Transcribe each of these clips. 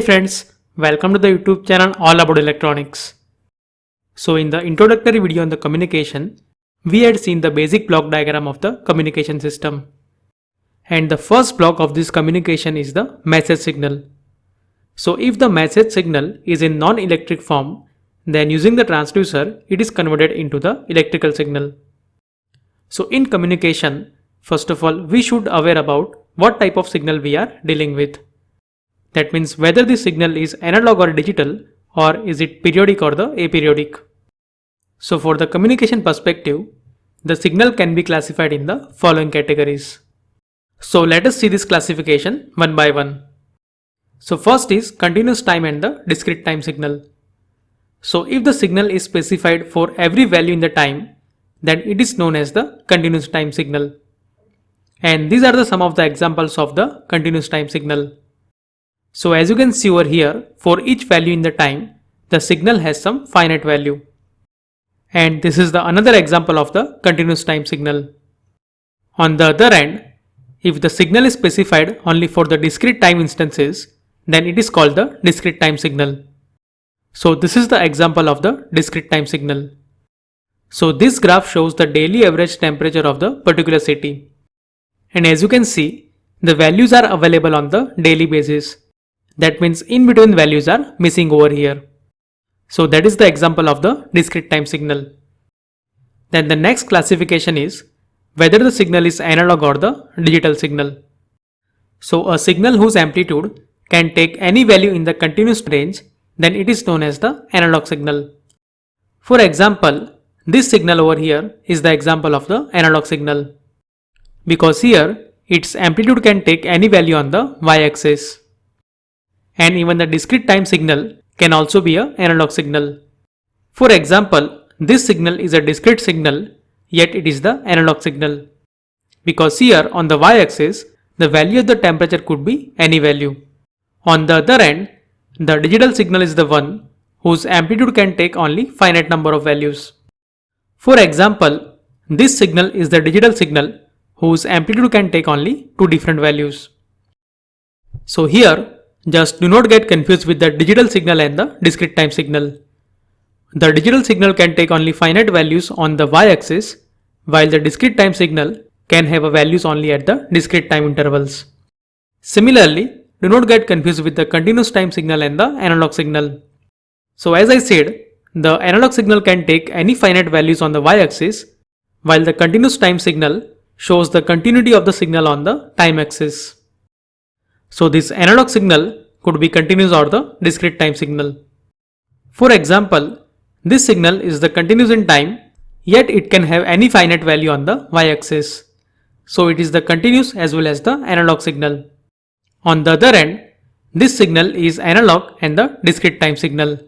friends, welcome to the YouTube channel all about electronics. So in the introductory video on the communication, we had seen the basic block diagram of the communication system. And the first block of this communication is the message signal. So if the message signal is in non-electric form, then using the transducer, it is converted into the electrical signal. So in communication, first of all, we should aware about what type of signal we are dealing with. That means whether the signal is analog or digital, or is it periodic or the aperiodic. So for the communication perspective, the signal can be classified in the following categories. So let us see this classification one by one. So first is continuous time and the discrete time signal. So if the signal is specified for every value in the time, then it is known as the continuous time signal. And these are some of the examples of the continuous time signal. So as you can see over here, for each value in the time, the signal has some finite value. And this is the another example of the continuous time signal. On the other hand, if the signal is specified only for the discrete time instances, then it is called the discrete time signal. So this is the example of the discrete time signal. So this graph shows the daily average temperature of the particular city. And as you can see, the values are available on the daily basis. That means in between values are missing over here. So that is the example of the discrete time signal. Then the next classification is whether the signal is analog or the digital signal. So a signal whose amplitude can take any value in the continuous range, then it is known as the analog signal. For example, this signal over here is the example of the analog signal, because here its amplitude can take any value on the y-axis. And even the discrete time signal can also be an analog signal. For example, this signal is a discrete signal, yet it is the analog signal, because here on the y-axis the value of the temperature could be any value. On the other hand, the digital signal is the one whose amplitude can take only finite number of values. For example, this signal is the digital signal whose amplitude can take only two different values. So here, just do not get confused with the digital signal and the discrete time signal. The digital signal can take only finite values on the y-axis, while the discrete time signal can have values only at the discrete time intervals. Similarly, do not get confused with the continuous time signal and the analog signal. So as I said, the analog signal can take any finite values on the y-axis, while the continuous time signal shows the continuity of the signal on the time axis. So this analog signal could be continuous or the discrete time signal. For example, this signal is the continuous in time, yet it can have any finite value on the y-axis. So it is the continuous as well as the analog signal. On the other hand, this signal is analog and the discrete time signal,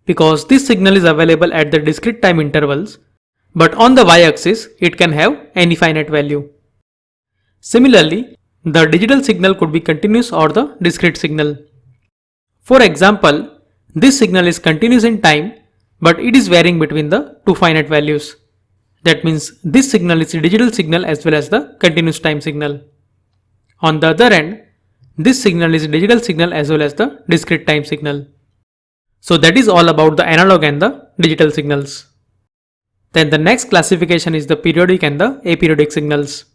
because this signal is available at the discrete time intervals, but on the y-axis it can have any finite value. Similarly, the digital signal could be continuous or the discrete signal. For example, this signal is continuous in time, but it is varying between the two finite values. That means this signal is a digital signal as well as the continuous time signal. On the other hand, this signal is a digital signal as well as the discrete time signal. So that is all about the analog and the digital signals. Then the next classification is the periodic and the aperiodic signals.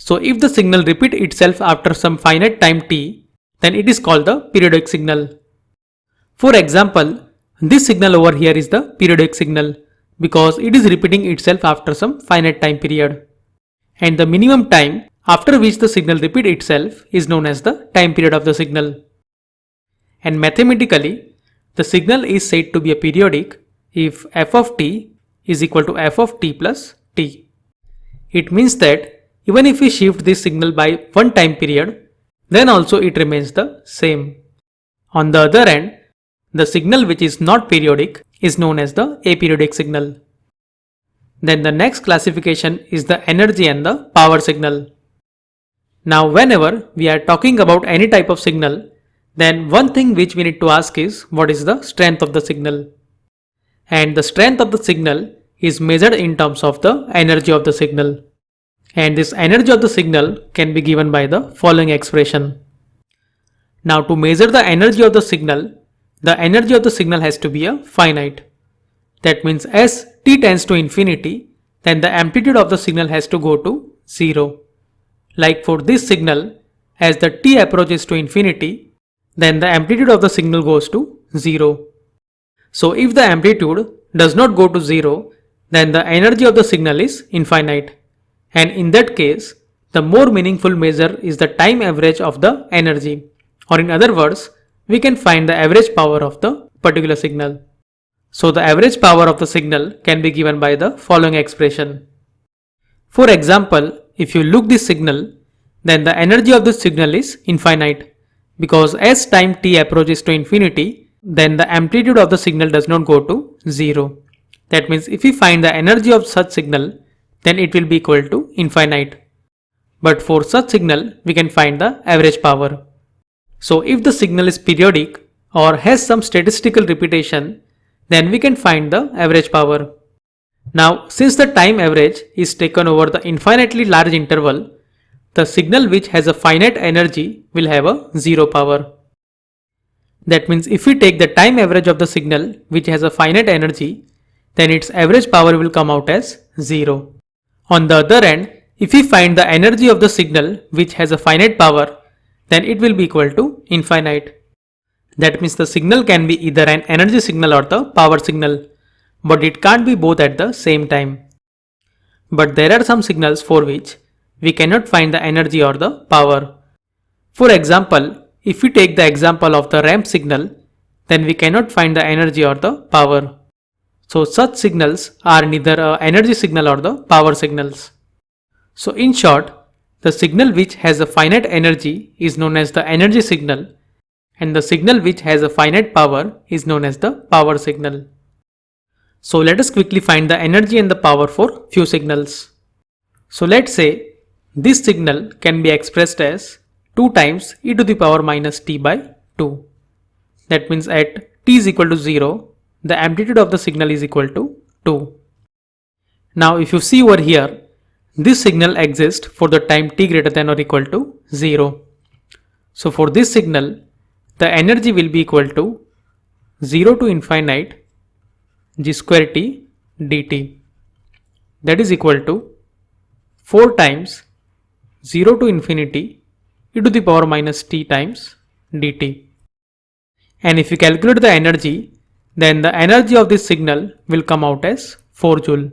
So if the signal repeats itself after some finite time t, then it is called the periodic signal. For example, this signal over here is the periodic signal, because it is repeating itself after some finite time period. And the minimum time after which the signal repeats itself is known as the time period of the signal. And mathematically, the signal is said to be a periodic if f of t is equal to f of t plus t. It means that even if we shift this signal by one time period, then also it remains the same. On the other hand, the signal which is not periodic is known as the aperiodic signal. Then the next classification is the energy and the power signal. Now whenever we are talking about any type of signal, then one thing which we need to ask is what is the strength of the signal. And the strength of the signal is measured in terms of the energy of the signal. And this energy of the signal can be given by the following expression. Now to measure the energy of the energy of the signal has to be a finite. That means as t tends to infinity, then the amplitude of the signal has to go to 0. Like for this signal, as the t approaches to infinity, then the amplitude of the signal goes to 0. So if the amplitude does not go to 0, then the energy of the signal is infinite. And in that case, the more meaningful measure is the time average of the energy. Or in other words, we can find the average power of the particular signal. So the average power of the signal can be given by the following expression. For example, if you look this signal, then the energy of this signal is infinite, because as time t approaches to infinity, then the amplitude of the signal does not go to 0. That means if we find the energy of such signal, then it will be equal to infinite. But for such signal, we can find the average power. So if the signal is periodic or has some statistical repetition, then we can find the average power. Now, since the time average is taken over the infinitely large interval, the signal which has a finite energy will have a 0 power. That means if we take the time average of the signal which has a finite energy, then its average power will come out as 0. On the other hand, if we find the energy of the signal which has a finite power, then it will be equal to infinite. That means the signal can be either an energy signal or the power signal, but it can't be both at the same time. But there are some signals for which we cannot find the energy or the power. For example, if we take the example of the ramp signal, then we cannot find the energy or the power. So such signals are neither an energy signal or the power signals. So in short, the signal which has a finite energy is known as the energy signal, and the signal which has a finite power is known as the power signal. So let us quickly find the energy and the power for few signals. So let's say this signal can be expressed as 2 times e to the power minus t by 2. That means at t is equal to 0, the amplitude of the signal is equal to 2. Now if you see over here, this signal exists for the time t greater than or equal to 0. So for this signal, the energy will be equal to 0 to infinite g square t dt. That is equal to 4 times 0 to infinity e to the power minus t times dt. And if you calculate the energy, then the energy of this signal will come out as 4 joule.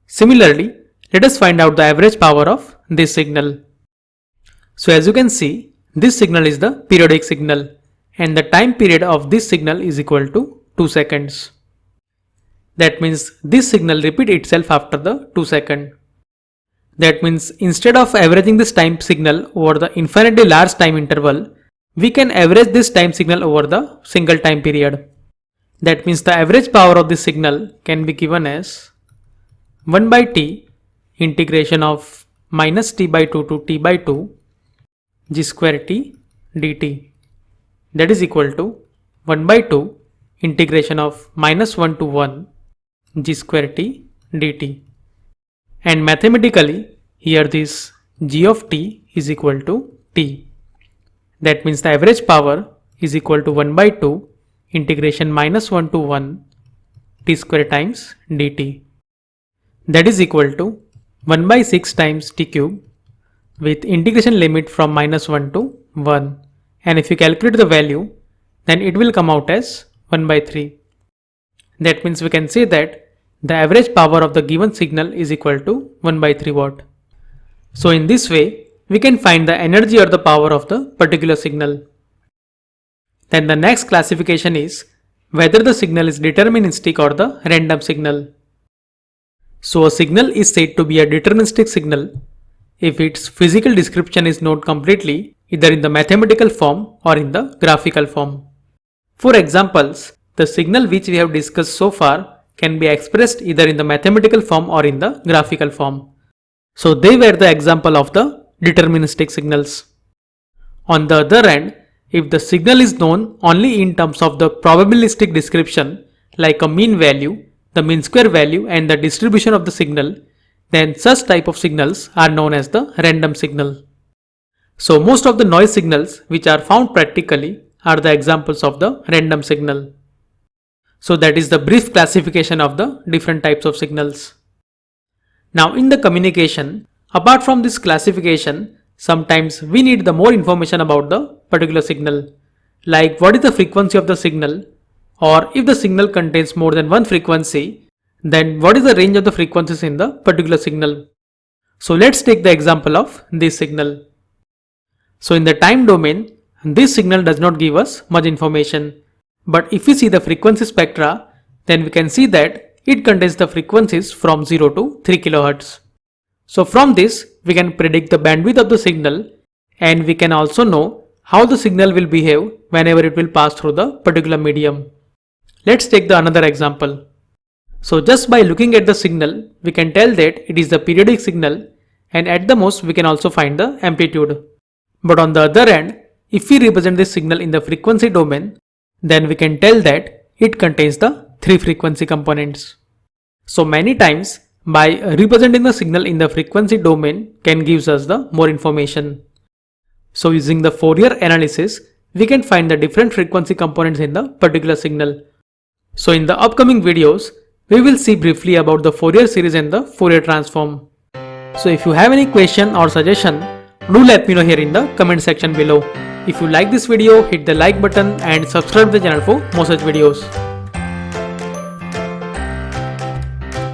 Similarly, let us find out the average power of this signal. So as you can see, this signal is the periodic signal, and the time period of this signal is equal to 2 seconds. That means this signal repeats itself after the 2 seconds. That means instead of averaging this time signal over the infinitely large time interval, we can average this time signal over the single time period. That means the average power of this signal can be given as 1 by t integration of minus t by 2 to t by 2 g square t dt. That is equal to 1 by 2 integration of minus 1 to 1 g square t dt. And mathematically, here this g of t is equal to t. That means the average power is equal to 1 by 2 integration minus 1 to 1 t square times dt. That is equal to 1 by 6 times t cube with integration limit from minus 1 to 1. And if you calculate the value, then it will come out as 1 by 3. That means we can say that the average power of the given signal is equal to 1 by 3 watt. So in this way, we can find the energy or the power of the particular signal. Then the next classification is whether the signal is deterministic or the random signal. So a signal is said to be a deterministic signal if its physical description is known completely either in the mathematical form or in the graphical form. For examples, the signal which we have discussed so far can be expressed either in the mathematical form or in the graphical form. So they were the example of the deterministic signals. On the other hand, if the signal is known only in terms of the probabilistic description like a mean value, the mean square value and the distribution of the signal, then such type of signals are known as the random signal. So most of the noise signals which are found practically are the examples of the random signal. So that is the brief classification of the different types of signals. Now in the communication, apart from this classification, sometimes we need the more information about the particular signal, like what is the frequency of the signal, or if the signal contains more than one frequency, then what is the range of the frequencies in the particular signal. So let's take the example of this signal. So in the time domain, this signal does not give us much information. But if we see the frequency spectra, then we can see that it contains the frequencies from 0 to 3 kHz. So from this, we can predict the bandwidth of the signal, and we can also know how the signal will behave whenever it will pass through the particular medium. Let's take the another example. So just by looking at the signal, we can tell that it is the periodic signal, and at the most we can also find the amplitude. But on the other hand, if we represent this signal in the frequency domain, then we can tell that it contains the 3 frequency components. So many times, by representing the signal in the frequency domain can gives us the more information. So using the Fourier analysis, we can find the different frequency components in the particular signal. So in the upcoming videos, we will see briefly about the Fourier series and the Fourier transform. So if you have any question or suggestion, do let me know here in the comment section below. If you like this video, hit the like button and subscribe to the channel for more such videos.